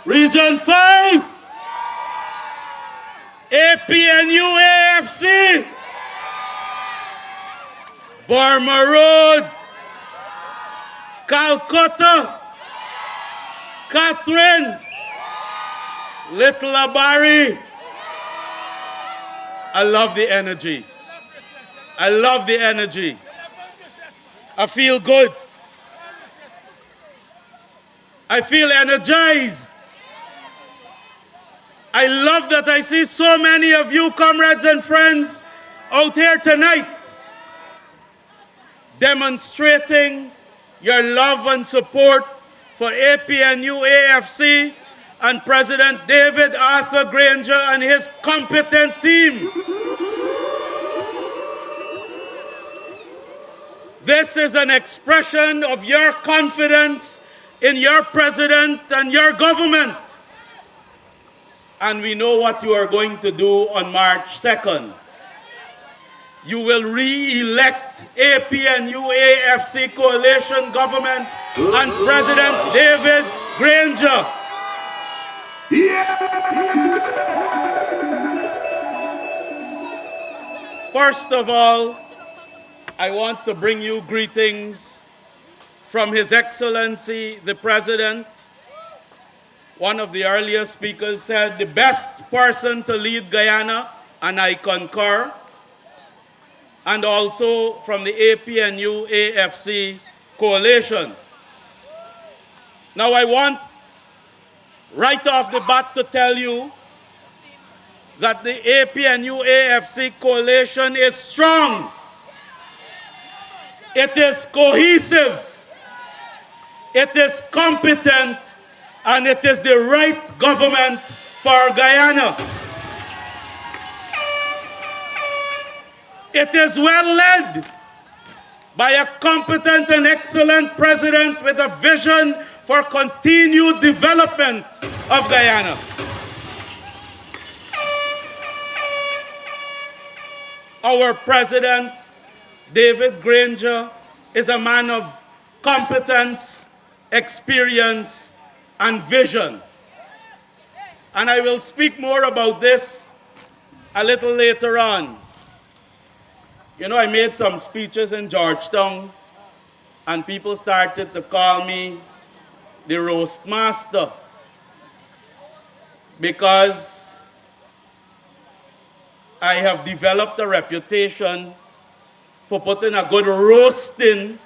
Region 5, APNU+AFC, Burma Road, Calcutta, Catherine, Little Abari. I love the energy. I love the energy. I feel good. I feel energized. I love that I see so many of you, comrades and friends, out here tonight, demonstrating your love and support for APNU+AFC and President David Arthur Granger and his competent team. This is an expression of your confidence in your president and your government. And we know what you are going to do on March 2nd. You will re-elect APNU+AFC coalition government and President David Granger. First of all, I want to bring you greetings from His Excellency, the President. One of the earlier speakers said, the best person to lead Guyana, and I concur. And also from the APNU+AFC coalition. Now I want right off the bat to tell you that the APNU+AFC coalition is strong. It is cohesive. It is competent. And it is the right government for Guyana. It is well led by a competent and excellent president with a vision for continued development of Guyana. Our president, David Granger, is a man of competence, experience, and vision. And I will speak more about this a little later on. You know, I made some speeches in Georgetown, and people started to call me the roast master because I have developed a reputation for putting a good roasting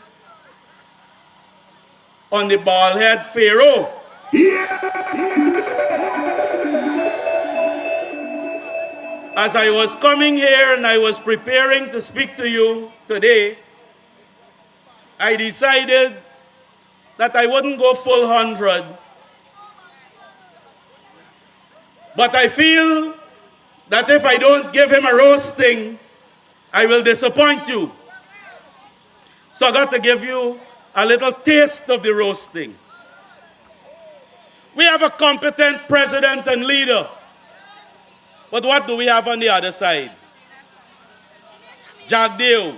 on the bald-head Pharaoh. As I was coming here and I was preparing to speak to you today, I decided that I wouldn't go full 100. But I feel that if I don't give him a roasting, I will disappoint you. So I got to give you a little taste of the roasting. We have a competent president and leader. But what do we have on the other side? Jagdeo.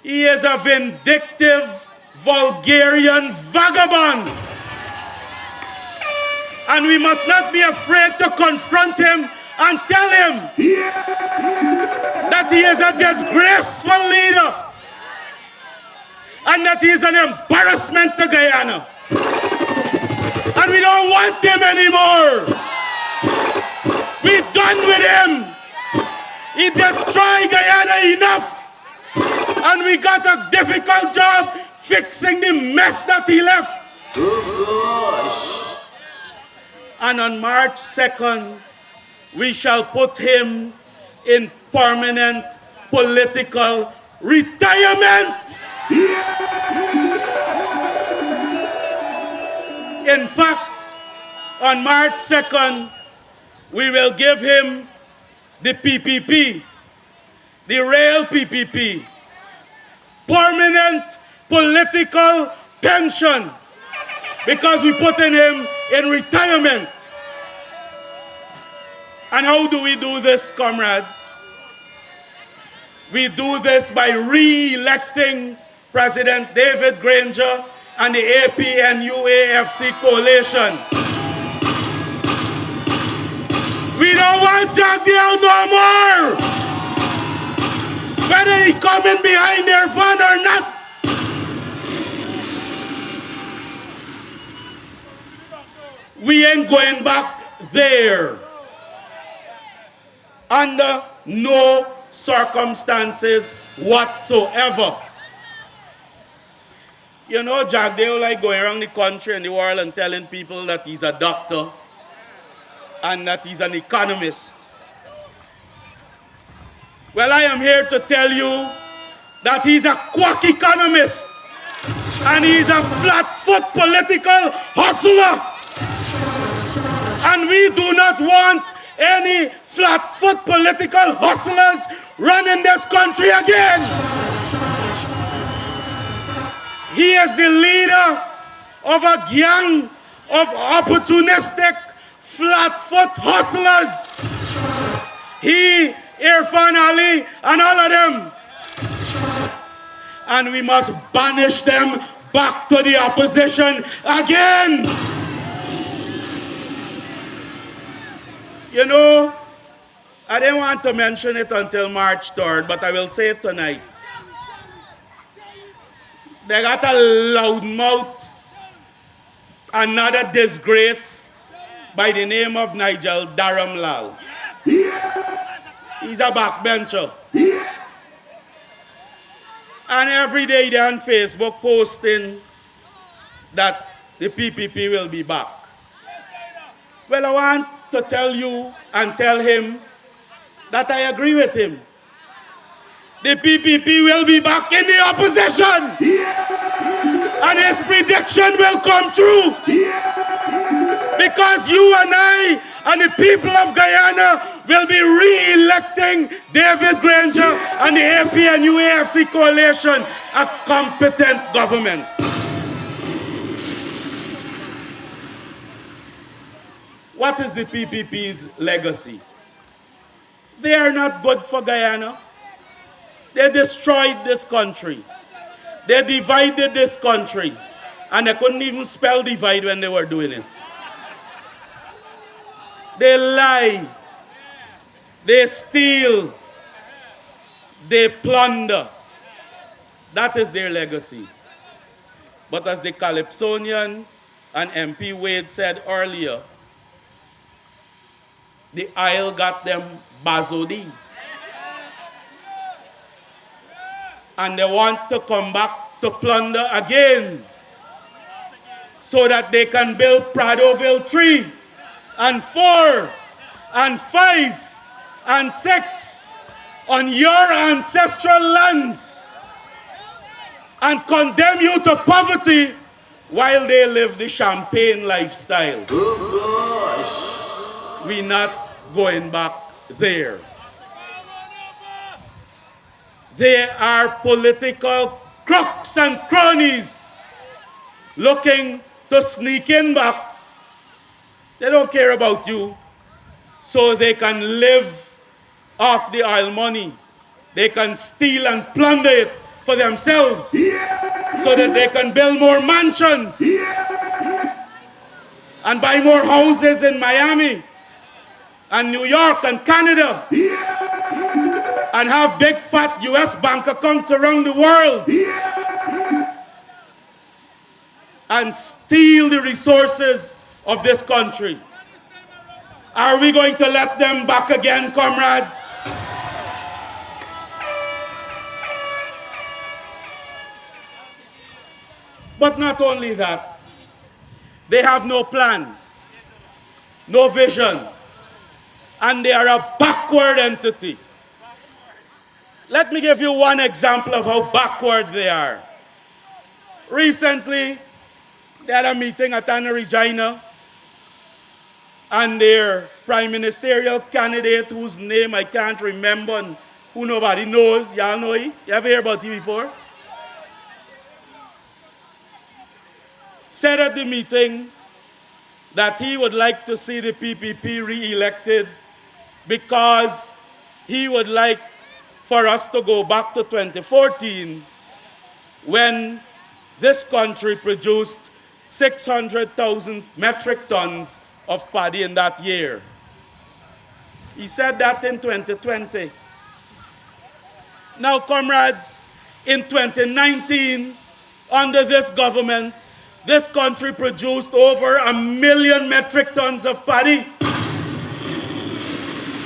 He is a vindictive, vulgarian vagabond. And we must not be afraid to confront him and tell him that he is a disgraceful leader and that he is an embarrassment to Guyana. And we don't want him anymore. We're done with him. He destroyed Guyana enough. And we got a difficult job fixing the mess that he left. Oh, gosh. And on March 2nd, we shall put him in permanent political retirement. In fact, on March 2nd, we will give him the PPP, the real PPP, permanent political pension, because we put him in retirement. And how do we do this, comrades? We do this by re-electing President David Granger and the APNU+AFC coalition. We don't want Jack Dale no more. Whether he coming behind their van or not. We ain't going back there. Under no circumstances whatsoever. You know, Jack Dale like going around the country and the world and telling people that he's a doctor and that he's an economist. Well, I am here to tell you that he's a quack economist and he's a flat-foot political hustler. And we do not want any flat-foot political hustlers running this country again. He is the leader of a gang of opportunistic flat-foot hustlers. He, Irfan Ali, and all of them. And we must banish them back to the opposition again. You know, I didn't want to mention it until March 3rd, but I will say it tonight. They got a loudmouth, another disgrace by the name of Nigel Dharamlal. He's a backbencher. And every day they're on Facebook posting that the PPP will be back. Well, I want to tell you and tell him that I agree with him. The PPP will be back in the opposition. And his prediction will come true. Because you and I and the people of Guyana will be re-electing David Granger and the APNU+AFC coalition a competent government. What is the PPP's legacy? They are not good for Guyana. They destroyed this country. They divided this country. And they couldn't even spell divide when they were doing it. They lie. They steal. They plunder. That is their legacy. But as the Calypsonian and MP Wade said earlier, the Isle got them bazodi. And they want to come back to plunder again so that they can build Pradoville 3 and 4 and 5 and 6 on your ancestral lands and condemn you to poverty while they live the champagne lifestyle. We're not going back there. They are political crooks and cronies looking to sneak in back. They don't care about you, so they can live off the oil money. They can steal and plunder it for themselves so that they can build more mansions and buy more houses in Miami and New York and Canada and have big fat US bank accounts around the world and steal the resources of this country. Are we going to let them back again, comrades? But not only that, they have no plan, no vision, and they are a backward entity. Let me give you one example of how backward they are. Recently, they had a meeting at Anna Regina, and their prime ministerial candidate, whose name I can't remember and who nobody knows, y'all know him? You ever heard about him before? Said at the meeting that he would like to see the PPP re-elected because he would like for us to go back to 2014 when this country produced 600,000 metric tons of paddy in that year. He said that in 2020. Now, comrades, in 2019, under this government, this country produced over 1 million metric tons of paddy.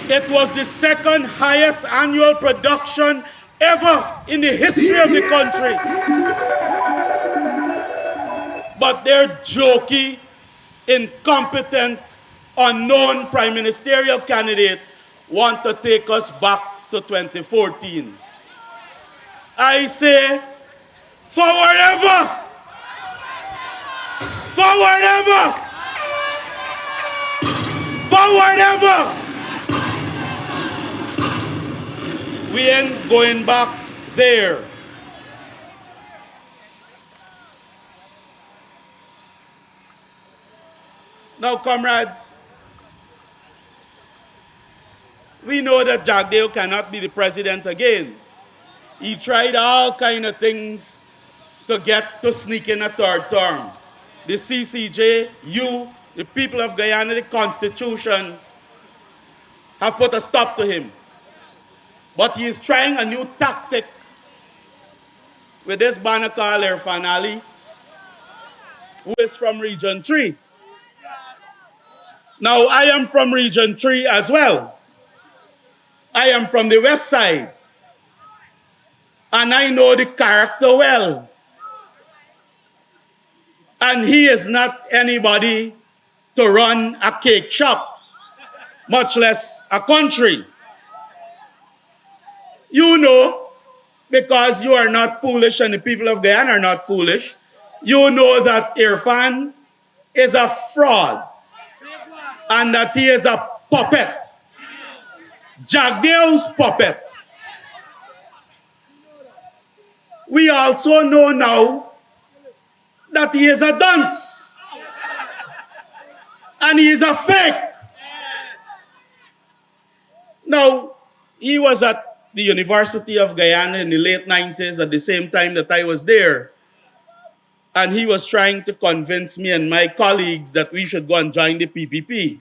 It was the second highest annual production ever in the history of the country. But their jokey, incompetent, unknown prime ministerial candidate want to take us back to 2014. I say, forward ever! Forward ever! Forward ever! We ain't going back there. Now, comrades, we know that Jagdeo cannot be the president again. He tried all kind of things to get to sneak in a third term. The CCJ, you, the people of Guyana, the Constitution have put a stop to him. But he is trying a new tactic with this banner called Irfan Ali, who is from Region 3. Now, I am from Region 3 as well. I am from the west side. And I know the character well. And he is not anybody to run a cake shop, much less a country. You know, because you are not foolish and the people of Guyana are not foolish, you know that Irfan is a fraud and that he is a puppet. Jagdeo's puppet. We also know now that he is a dunce and he is a fake. Now, he was at the University of Guyana in the late 90s at the same time that I was there. And he was trying to convince me and my colleagues that we should go and join the PPP.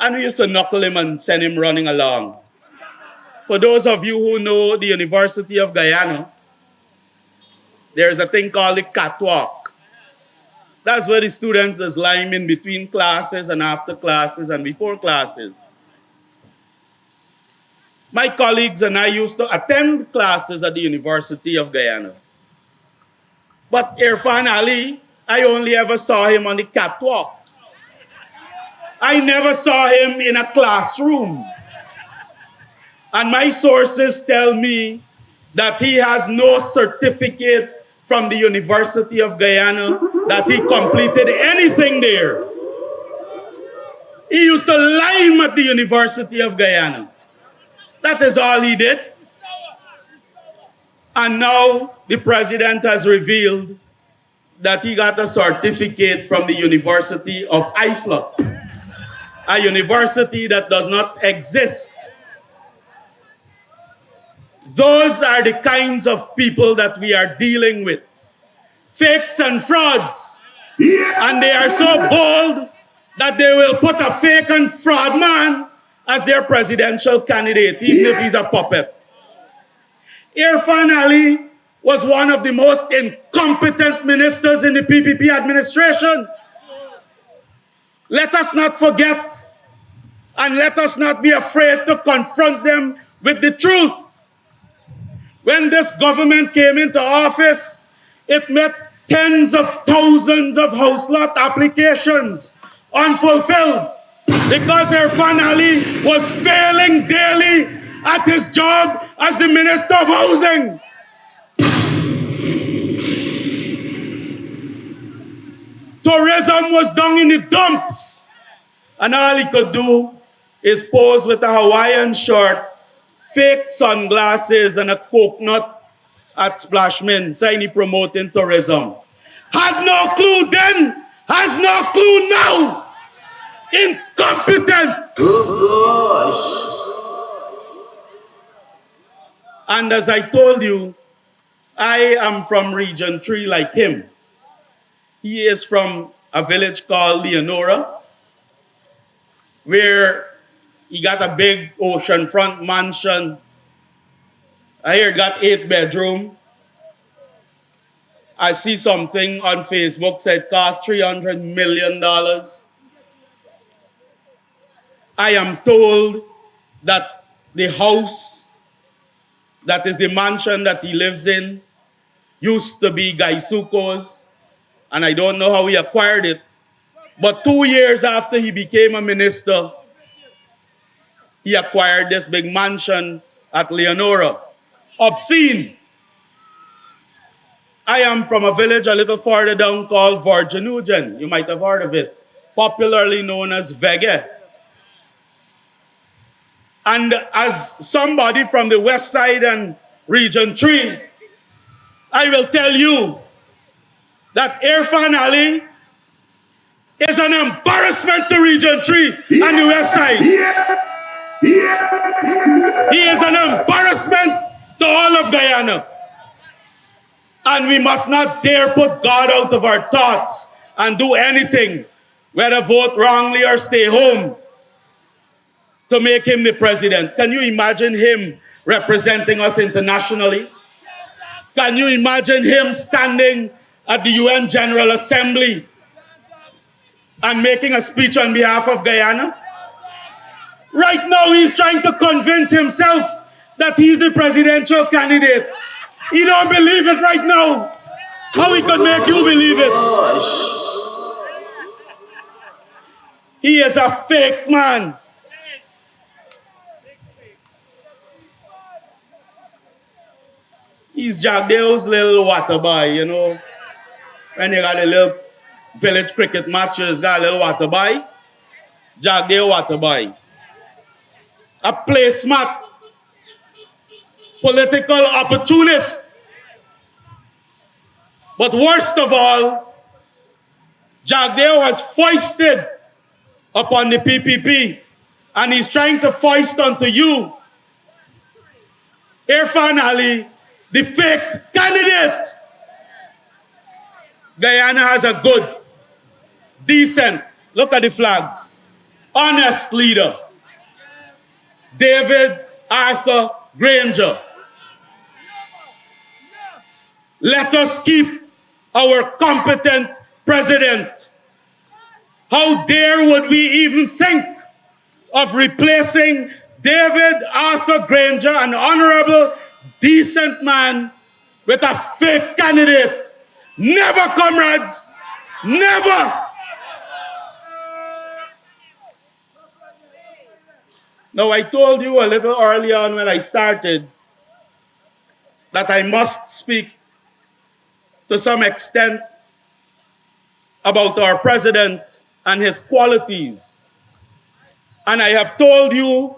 And we used to knuckle him and send him running along. For those of you who know the University of Guyana, there's a thing called the catwalk. That's where the students just line in between classes and after classes and before classes. My colleagues and I used to attend classes at the University of Guyana. But Irfan Ali, I only ever saw him on the catwalk. I never saw him in a classroom. And my sources tell me that he has no certificate from the University of Guyana that he completed anything there. He used to lime at the University of Guyana. That is all he did. And now the president has revealed that he got a certificate from the University of IFLA, a university that does not exist. Those are the kinds of people that we are dealing with. Fakes and frauds. And they are so bold that they will put a fake and fraud man as their presidential candidate, even if he's a puppet. Irfan Ali was one of the most incompetent ministers in the PPP administration. Let us not forget, and let us not be afraid to confront them with the truth. When this government came into office, it met tens of thousands of house lot applications unfulfilled because Irfan Ali was failing daily at his job as the Minister of Housing. Tourism was down in the dumps, and all he could do is pose with a Hawaiian shirt, fake sunglasses, and a coconut at Splashman, saying he promoting tourism. Had no clue then, has no clue now. Incompetent. And as I told you, I am from Region 3 like him. He is from a village called Leonora, where he got a big oceanfront mansion. I hear got 8 bedroom. I see something on Facebook said cost $300 million. I am told that the house, that is the mansion that he lives in, used to be Gaisuko's, and I don't know how he acquired it. But 2 years after he became a minister, he acquired this big mansion at Leonora. Obscene. I am from a village a little farther down called Virginugen. You might have heard of it. Popularly known as Vege. And as somebody from the West Side and Region 3, I will tell you that Irfan Ali is an embarrassment to Region 3 and the West Side. He is an embarrassment to all of Guyana. And we must not dare put God out of our thoughts and do anything, whether vote wrongly or stay home, to make him the president. Can you imagine him representing us internationally? Can you imagine him standing at the UN General Assembly and making a speech on behalf of Guyana? Right now, he's trying to convince himself that he's the presidential candidate. He don't believe it right now. How he could make you believe it? He is a fake man. He's Jagdeo's little water boy, you know. When they got a little village cricket matches, got a little water boy. Jagdeo water boy. A play smart, political opportunist. But worst of all, Jagdeo has foisted upon the PPP, and he's trying to foist onto you, Irfan Ali, the fake candidate. Guyana has a good, decent, look at the flags, honest leader, David Arthur Granger. Let us keep our competent president. How dare would we even think of replacing David Arthur Granger, an honorable, decent man, with a fake candidate? Never, comrades, never. Now, I told you a little early on when I started that I must speak to some extent about our president and his qualities. And I have told you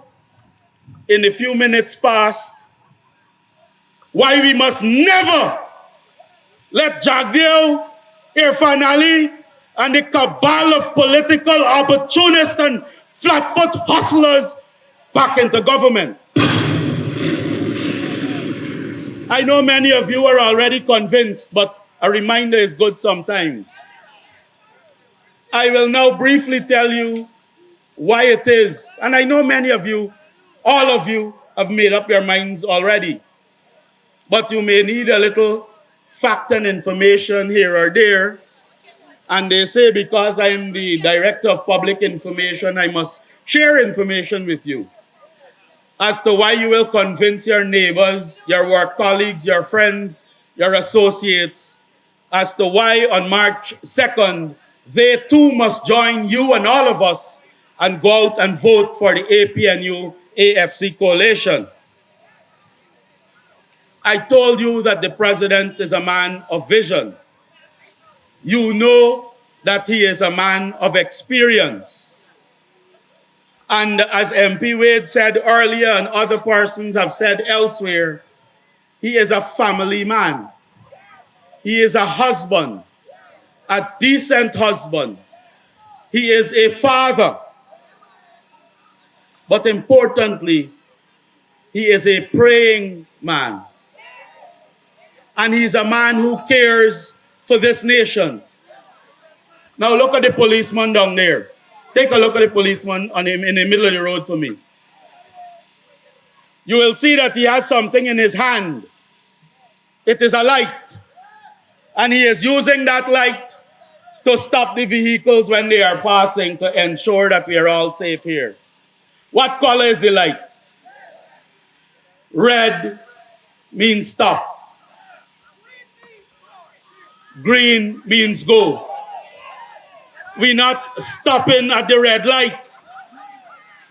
in the few minutes past why we must never let Jagdeo, Irfan Ali, and the cabal of political opportunists and flatfoot hustlers back into government. I know many of you are already convinced, but a reminder is good sometimes. I will now briefly tell you why it is. And I know many of you, all of you, have made up your minds already. But you may need a little fact and information here or there. And they say because I am the Director of Public Information, I must share information with you as to why you will convince your neighbors, your work colleagues, your friends, your associates, as to why on March 2nd, they too must join you and all of us and go out and vote for the APNU+AFC coalition. I told you that the president is a man of vision. You know that he is a man of experience. And as MP Wade said earlier and other persons have said elsewhere, he is a family man. He is a husband, a decent husband. He is a father. But importantly, he is a praying man. and he's a man who cares for this nation. Now look at the policeman down there. Take a look at the policeman on him in the middle of the road for me. You will see that he has something in his hand. It is a light. And he is using that light to stop the vehicles when they are passing to ensure that we are all safe here. What color is the light? Red means stop. Green means go. We're not stopping at the red light.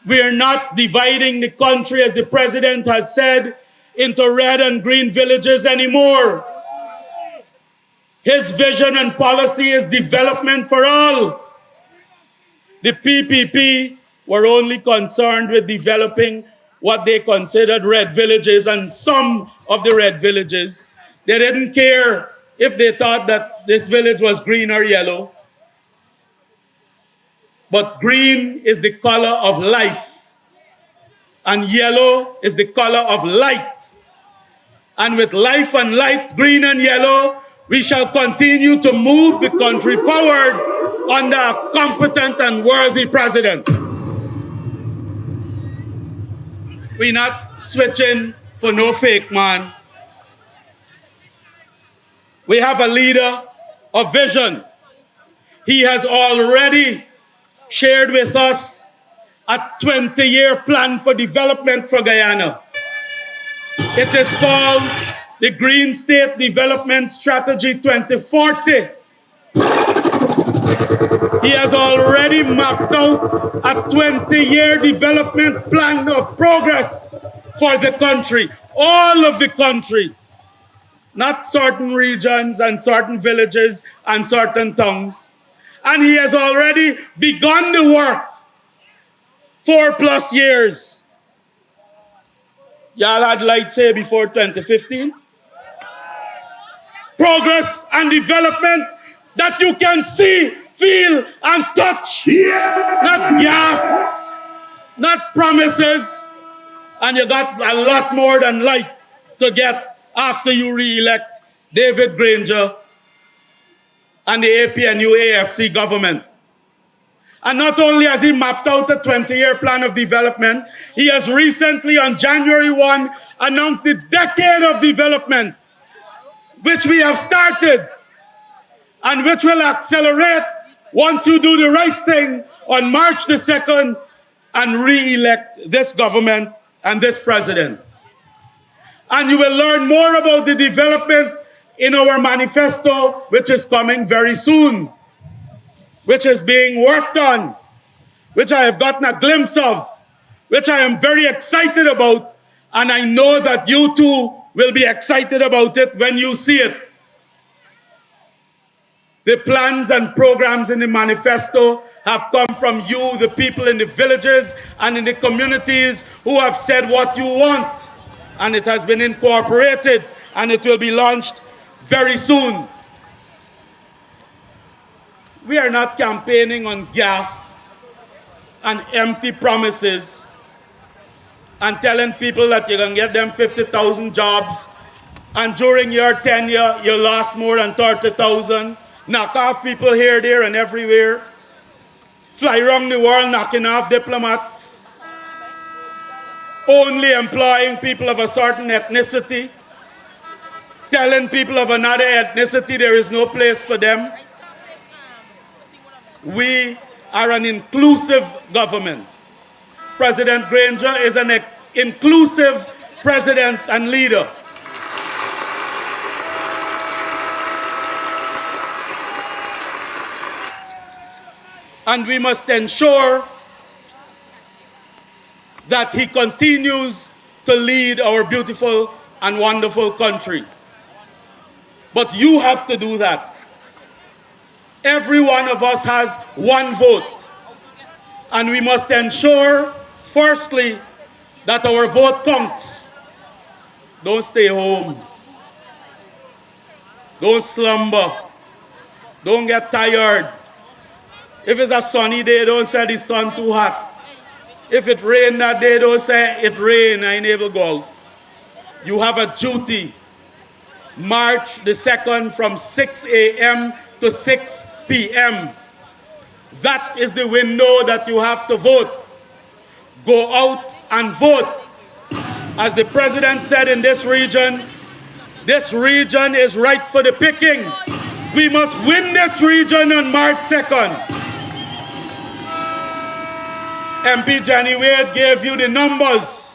We're not dividing the country, as the president has said, into red and green villages anymore. His vision and policy is development for all. The PPP were only concerned with developing what they considered red villages, and some of the red villages, they didn't care if they thought that this village was green or yellow. But green is the color of life, and yellow is the color of light. And with life and light, green and yellow, we shall continue to move the country forward under a competent and worthy president. We're not switching for no fake man. We have a leader of vision. He has already shared with us a 20-year plan for development for Guyana. It is called the Green State Development Strategy 2040. He has already mapped out a 20-year development plan of progress for the country, all of the country, not certain regions and certain villages and certain towns. And he has already begun the work, 4+ years. Y'all had light say before 2015? Progress and development that you can see, feel, and touch. Yeah. Not gaff, not promises. And you got a lot more than light to get after you re-elect David Granger and the APNU+AFC government. And not only has he mapped out a 20-year plan of development, he has recently, on January 1, announced the decade of development, which we have started, and which will accelerate once you do the right thing on March the 2nd and re-elect this government and this president. And you will learn more about the development in our manifesto, which is coming very soon, which is being worked on, which I have gotten a glimpse of, which I am very excited about, and I know that you too will be excited about it when you see it. The plans and programs in the manifesto have come from you, the people in the villages and in the communities who have said what you want, and it has been incorporated, and it will be launched very soon. We are not campaigning on gaff and empty promises and telling people that you're going to get them 50,000 jobs, and during your tenure, you lost more than 30,000. Knock off people here, there, and everywhere. Fly around the world knocking off diplomats. Only employing people of a certain ethnicity. Telling people of another ethnicity there is no place for them. We are an inclusive government. President Granger is an inclusive president and leader. And we must ensure that he continues to lead our beautiful and wonderful country. But you have to do that. Every one of us has one vote. And we must ensure, firstly, that our vote counts. Don't stay home. Don't slumber. Don't get tired. If it's a sunny day, don't say the sun too hot. If it rained that day, don't say it rained, I ain't able to go out. You have a duty. March the 2nd from 6 a.m. to 6 p.m. That is the window that you have to vote. Go out and vote. As the president said in this region is ripe for the picking. We must win this region on March 2nd. MP Jenny Wade gave you the numbers.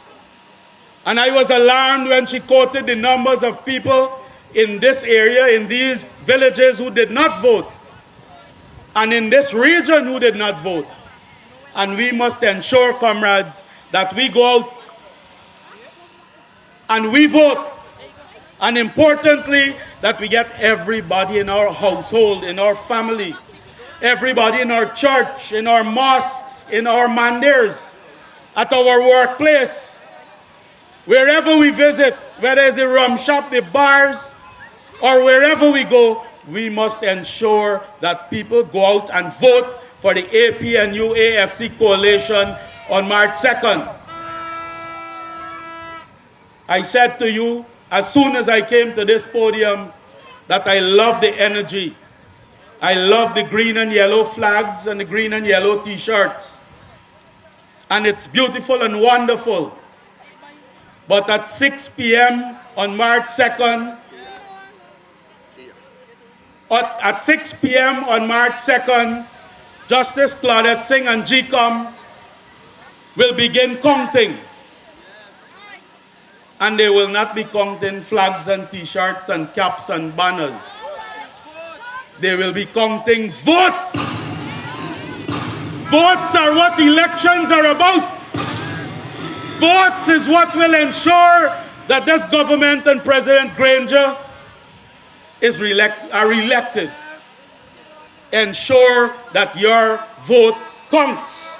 And I was alarmed when she quoted the numbers of people in this area, in these villages who did not vote. And in this region who did not vote. And we must ensure, comrades, that we go out and we vote. And importantly, that we get everybody in our household, in our family, everybody in our church, in our mosques, in our mandirs, at our workplace, wherever we visit, whether it's the rum shop, the bars, or wherever we go, we must ensure that people go out and vote for the APNU+AFC coalition on March 2nd. I said to you, as soon as I came to this podium, that I love the energy. I love the green and yellow flags and the green and yellow t-shirts. And it's beautiful and wonderful. But at 6 p.m. on March 2nd, at 6 p.m. on March 2nd, Justice Claudette Singh and GCOM will begin counting. And they will not be counting flags and t-shirts and caps and banners. They will be counting votes. Votes are what elections are about. Votes is what will ensure that this government and President Granger are elected. Ensure that your vote counts.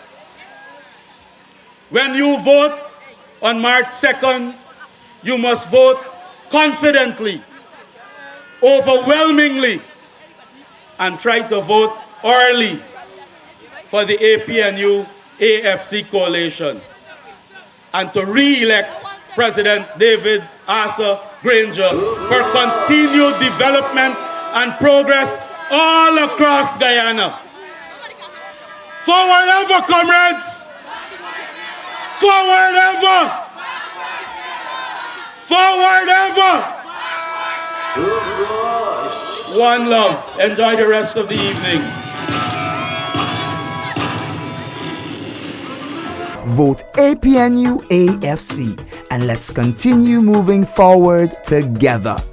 When you vote on March 2nd, you must vote confidently, overwhelmingly, and try to vote early for the APNU+AFC coalition and to re-elect President David Arthur Granger for continued development and progress all across Guyana. Forward ever, comrades! Forward ever! Forward ever! One love. Enjoy the rest of the evening. Vote APNU+AFC and let's continue moving forward together.